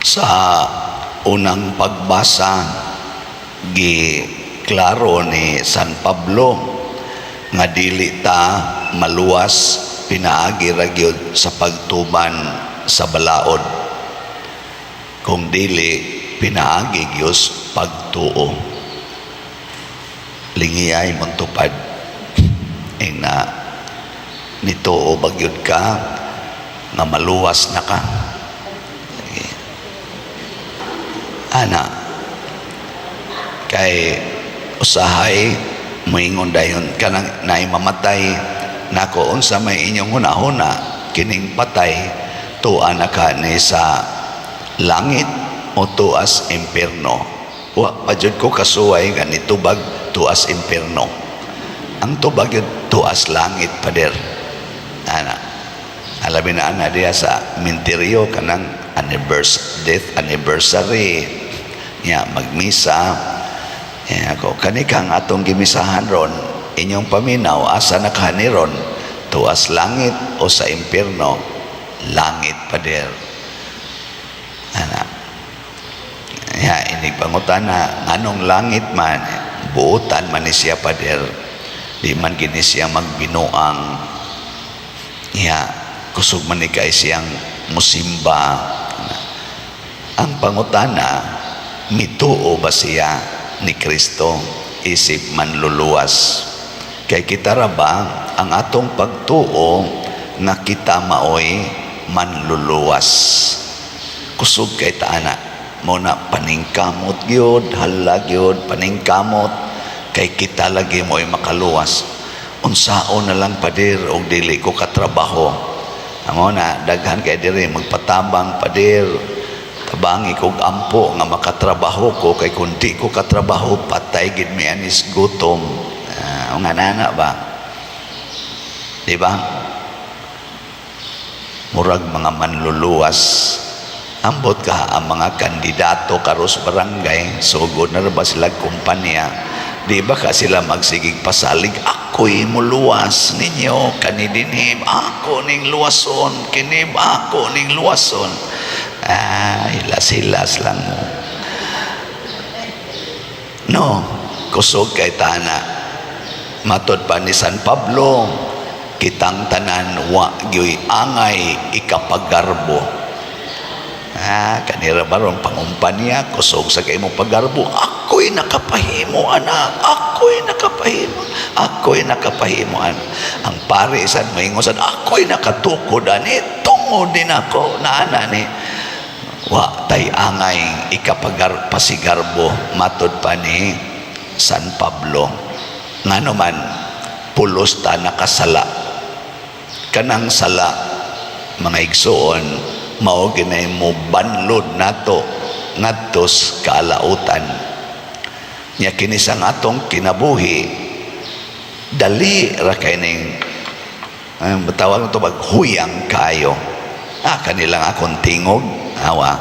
Sa unang pagbasa, giklaro ni San Pablo nga dili ta maluwas pinaagi ra gyud sa pagtuman sa balaod, kung dili pinaagi gyud pagtuo. Lingiyay mong tupad na nituo bagyod ka nga maluwas na ka. Ana kay usahay moingon dayon kanang naay mamatay nako unsa may inyong hunahuna kining patay tuwa na ka ni sa langit o tuas impierno. Wa pa jud ko kasuway ganito bag tuas impierno. Ang tubag yun tuas langit pader. Ana alamin na ana diya sa minteryo kanang death anniversary nya magmisa. Ako kani kang atong gimisahan ron inyong paminaw asa nakahaniron tuas langit o sa impierno. Langit pader. Ana ini pangutana nganong langit man buutan man ni siya pader, di man gini siya magbinuang kusog man ni kay siyang musimba. Ang pangutana, mituo ba siya ni Kristo isip manluluwas? Kay kita ra ba ang atong pagtuo nga kita maoy manluluwas? Kusog kay taana mo na paningkamot gyud, hala gyud paningkamot kay kita lagi mo'y makaluwas. Unsaon na lang padir og dili ko katrabaho. Amo na daghan kay diri magpatabang padir. Tabangi kog ampo nga makatrabaho ko kay kun di ko katrabaho patay gid mi anis gutom. Nga nana ba? Di ba? Murag mga manluluwas. Ambot ka ang mga kandidato karos barangay, sugod na ba sila kumpanya? Di ba ka sila magsigig pasalig, ako'y muluwas ninyo, kanidinhim, ako ning luwason, kinib, ako ning luwason. Hilas-hilas lang mo. No, kusog kay tana. Matod pa ni San Pablo, kitang tanan wa gyoy angay ikapagarbo. Kanira baron pangumpanya kusog sa kay mo pagarbo, ako'y nakapahimo anak, ako'y nakapahimo anak. Ang pare sad moingon sad ako'y nakatukod ani tungod din ako naana ni wa tay angay pasigarbo. Matod pa ni San Pablo ngano man pulos ta nakasala. Kanang sala mga igsoon mao ginay mo banlod nato ngadtos kalautan nya kini sang atong kinabuhi dali ra kay ning batawag to baghuyang kayo. Kanilang akong tingog awa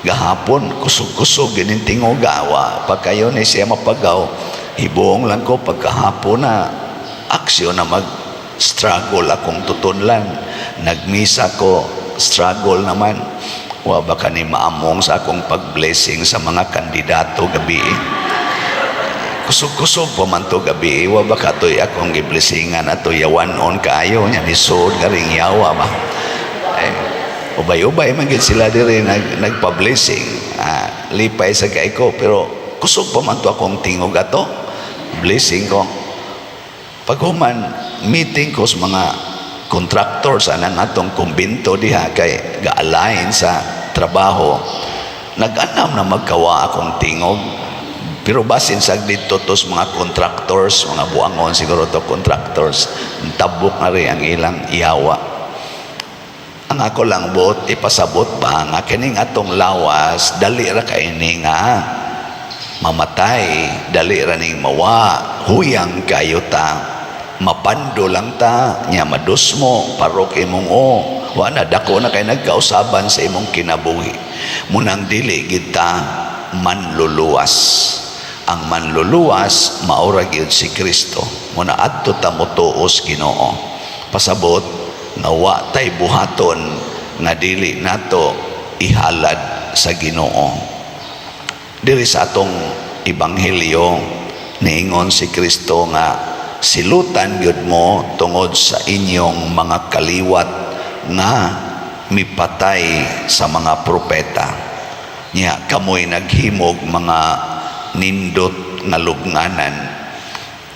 gahapon kusog-kusog gining tingog awa pagkayo ni siya mapagaw hibuong lang ko pagkahapon na aksyon na mag struggle akong tutunlan nagmisa ko struggle naman. Wa baka ni maamong sa akong pag-blessing sa mga kandidato gabi. Kusog-kusog po man to gabi. Wa baka to'y akong giblessingan at to'y yawanon kaayo niya nisod garing yawa ba. Ubay-ubay man gid sila diri nagpa-blessing. Lipay sa kay ko pero kusog pa man to akong tingog ato. Blessing ko. Paghuman meeting ko sa mga contractors anang atong kumbinto diha kay ga-align sa trabaho, nag-anam na magkawa akong tingog pero basin sa dito tos mga contractors, mga buangon siguro to contractors, tabok na rin ang ilang iyawa. Ang ako lang bot ipasabot ba nga kining atong lawas dali ra kaini nga mamatay, dali ra ning mawa, huyang kayo ta. Mapando lang ta nya madus mo parok imong wala dako na kay nagkausaban sa imong kinabuhi munang dili gid ta manluluwas. Ang manluluwas maura gyud si Kristo muna adto ta motuos Ginoo. Pasabot nga wa tay buhaton nga dili nato ihalad sa Ginoo. Diri sa atong ebanghelyo niingon si Kristo nga silutan gyud mo tungod sa inyong mga kaliwat nga mipatay sa mga propeta. Nya kamoy naghimog mga nindot nga lubnganan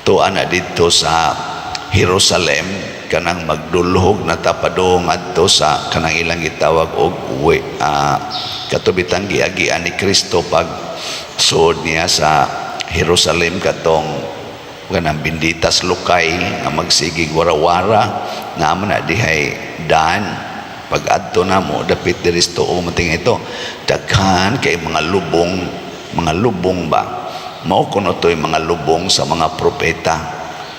tuwa na dito sa Jerusalem kanang magdulhog na tapadong adto sa kanang ilang gitawag og katubitang giagian ni Kristo pag suod niya sa Jerusalem katong kanang binditas lukay nga magsigig warawara na man dihay daan pag adto na mo dapit diri sa tuo mating ito daghan kay mga lubong ba mao kuno toy mga lubong sa mga propeta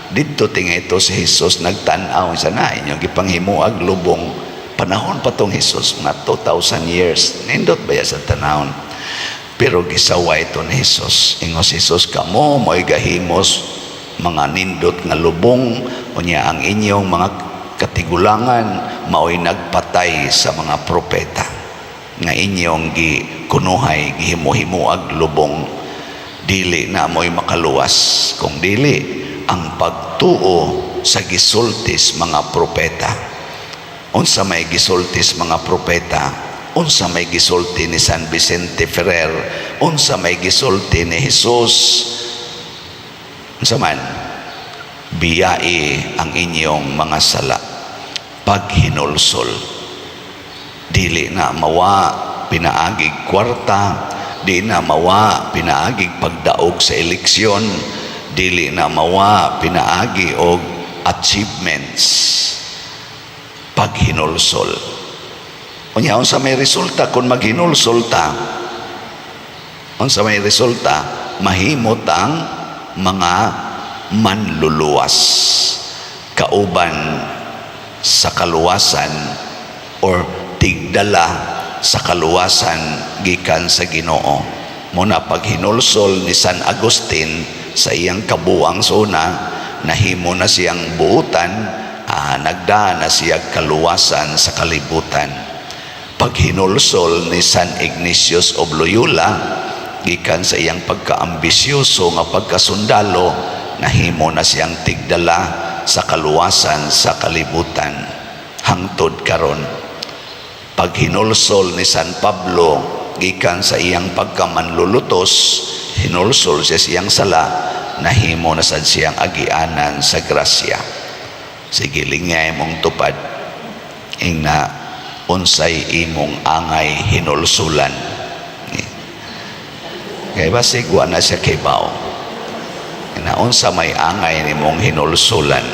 didto tingay ito si Jesus nagtan-aw sa na inyong gipanghimuag lubong panahon pa tong Jesus mga 2,000 years nindot ba sa tanawon pero gisawa ito ni Jesus ingos Jesus kamo mo'y gahimos mga nindot nga lubong unya ang inyong mga katigulangan mao'y nagpatay sa mga propeta nga inyong gikunuhay gihimu-himuag lubong dili na mo'y makaluwas kung dili ang pagtuo sa gisultis mga propeta. Unsa may gisultis mga propeta, unsa may gisulti ni San Vicente Ferrer, unsa may gisulti ni Jesus, unsa man biyai ang inyong mga sala paghinulsol dili na mawa pinaagig kwarta, di na mawa pinaagig pagdaog sa eleksyon, dili na mawa pinaagi og achievements paghinulsol. Unya unsa may resulta kung maghinulsol ta? Unsa may resulta? Mahimot ang mga manluluwas kauban sa kaluwasan or tigdala sa kaluwasan gikan sa Ginoo. Muna paghinulsol ni San Agustin sa iyang kabuang suna nahimo na siyang buutan, nagdaan na siya kaluwasan sa kalibutan. Paghinulsol ni San Ignatius of Loyola gikan sa iyang pagkaambisyoso nga pagkasundalo nahimo na siyang tigdala sa kaluwasan sa kalibutan hangtod karon. Paghinulsol ni San Pablo gikan sa iyang pagkamanlulutos hinulsol siya siyang sala nahimo na sad siyang agianan sa grasya. Sige lingay mong tupad ingna unsay imong angay hinulsulan. Kaya basig wa na siya kibaw. Na unsa may angay nimong hinulsulan.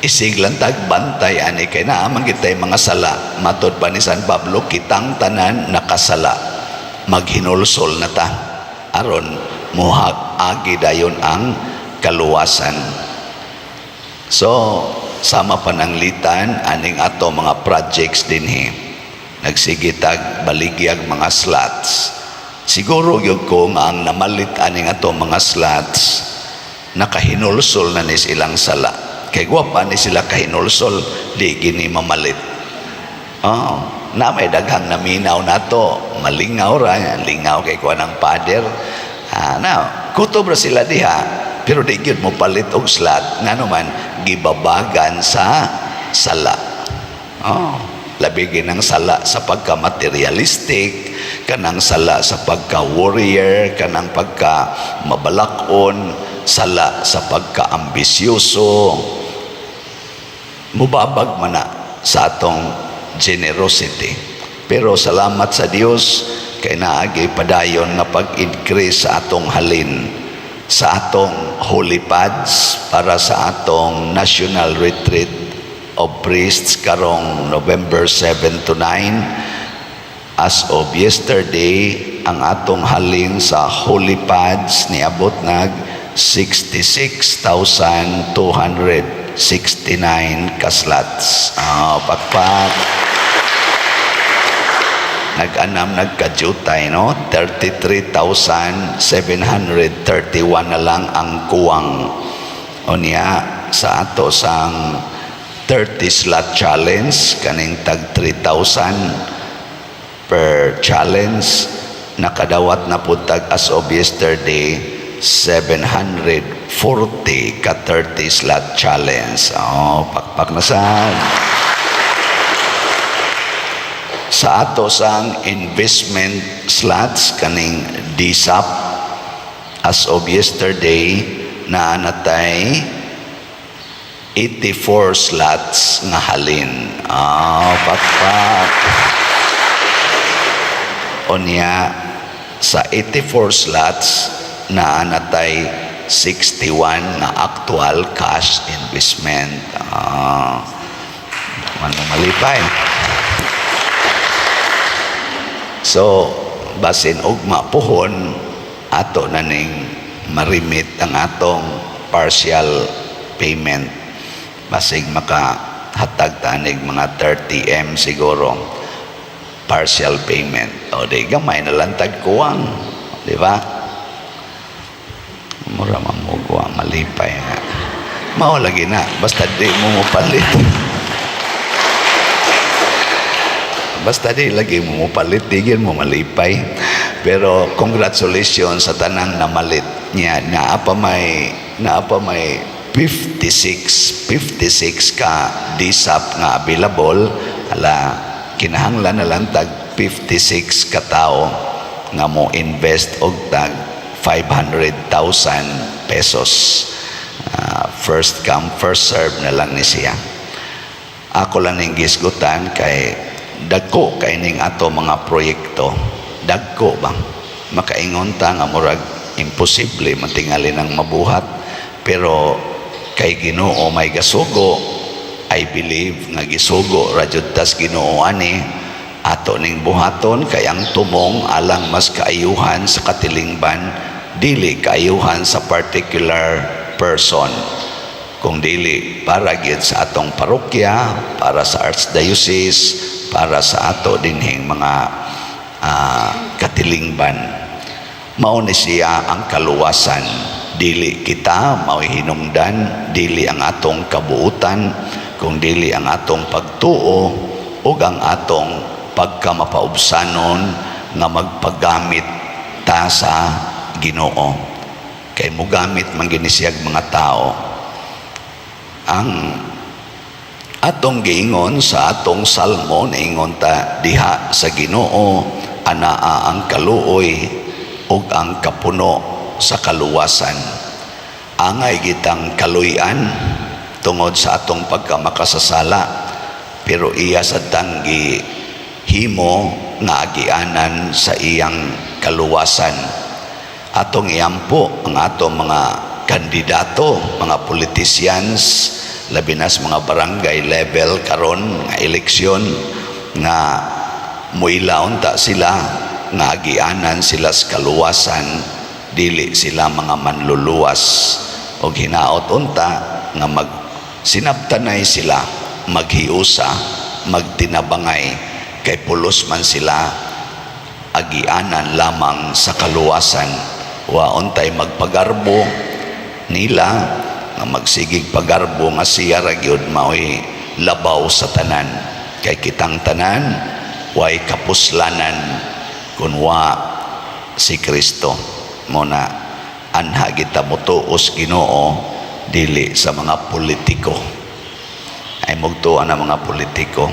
Isiglan tagbantay ani kay naa man kitay mga sala. Matod pa ni San Pablo kitang tanan nakasala. Maghinulsol na ta. Aron muhag-agi dayon ang kaluwasan. So sama pananglitan aning ato mga projects dinhi. Nagsigitag baligyag mga slots. Siguro yun ko nga ang namalit aning ato mga slots nakahinulsol na ni silang sala. Kay guwapa ni sila kahinulsol, di gini mamalit. Na may daghang naminaw na to, malingaw ra, lingaw kay kuha ng pader. Kutob ra sila diha, pero di yun mo palit og slot, nga naman, gibabagan sa sala. Labigin ng sala sa pagka-materialistic, kanang sala sa pagka-warrior, kanang pagka-mabalakon, sala sa pagka-ambisyoso. Mubabag man na sa atong generosity. Pero salamat sa Dios kay naagi padayon nga pag-increase sa atong halin sa atong holy pads para sa atong national retreat of priests karong November 7 to 9. As of yesterday, ang atong halin sa holy pads niabot nag 66,269 kaslats. Pakpak. Nag-anam nagkajutay, no? 33,731 na lang ang kuwang. O niya, sa ato sang 30 slot challenge, kaning tag 3,000. per challenge. Nakadawat na putag as of yesterday 740 ka 30 slot challenge. Pakpak na sad. Sa ato sang investment slots kaning DSAP as of yesterday na natay 84 slots nga halin. Pakpak. Onya sa 84 slots na natay 61 na actual cash investment. Malipay. So, basin ugma pohon, ato na ning marimit ang atong partial payment. Basig makahatag tanig mga 30M siguro, partial payment. O, di gamay na lang tagkuwang. Di ba? Mura mamugwa, malipay nga. Mao lagi na, basta di mo palit. Basta di lagi mo palit, digin mo malipay. Pero congratulations sa tanang namalit niya. Naapa may 56 ka DSAP nga available. Kinahanglan na lang tag 56 ka tao nga mo invest og tag 500,000 pesos. First come, first serve na lang ni siya. Ako lang ning gisgutan kay dagko kay ning ato mga proyekto. Dagko ba? Makaingon ta nga murag imposible matingali ng mabuhat. Pero kay Ginoo may gasugo. I believe nga gisugo radyod tas Ginoo ani ato ning buhaton kay ang tumong alang mas kaayuhan sa katilingban, dili kaayuhan sa particular person. Kung dili para gyud sa atong parokya, para sa archdiocese, para sa ato dinhing mga katilingban. Mao ni siya ang kaluwasan. Dili kita mao hinungdan, dili ang atong kabuutan, kung dili ang atong pagtuo ug ang atong pagkamapaubsanon nga magpagamit ta sa Ginoo. Kay mogamit man gini siyag mga tao. Ang atong giingon sa atong salmo, naingon ta diha sa Ginoo anaa ang kaluoy ug ang kapuno sa kaluwasan. Angay gitang kaluyan tungod sa atong pagkamakasasala, pero iya sa tanggi himo nga agianan sa iyang kaluwasan. Atong iyampo ang atong mga kandidato, mga politicians, labi na sa mga barangay level karon nga eleksyon nga muilaon ta sila nga agianan sila sa kaluwasan, dili sila mga manluluwas. O hinaot unta nga sinabtanay sila, maghiusa, magtinabangay, kay pulos man sila agianan lamang sa kaluwasan. Wa untay magpagarbo nila nga magsigig pagarbo nga siya ragyod mao'y labaw sa tanan. Kay kitang tanan way kapuslanan kun wa si Kristo. Muna anha kita motuos Ginoo dili sa mga politiko. Ay mugtuan ang mga politiko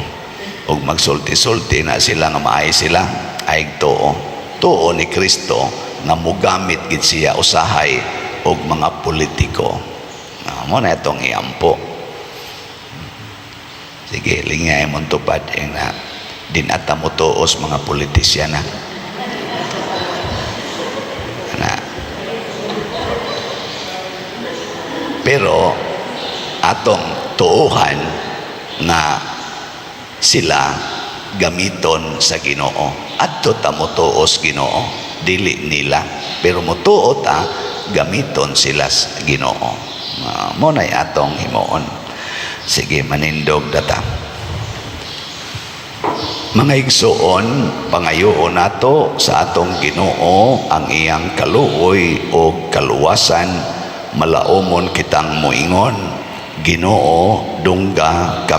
ug magsulti-sulti na sila nga maay sila, ay tuo ni Kristo nga mugamit gid siya usahay og mga politiko. Mo na itong iampo. Sige, lingay mong tupad na dinata mo tuos mga politisyan na. Pero atong tuuhan na sila gamiton sa Ginoo. Adto ta mo tuos Ginoo, dili nila. Pero mo tuo ta gamiton sila sa Ginoo. Mo na'y atong himuon. Sige, manindog data. Mga igsoon, pangayoon nato sa atong Ginoo ang iyang kaluoy o kaluwasan. Malaomon kitang moingon, Ginoo dungga kami.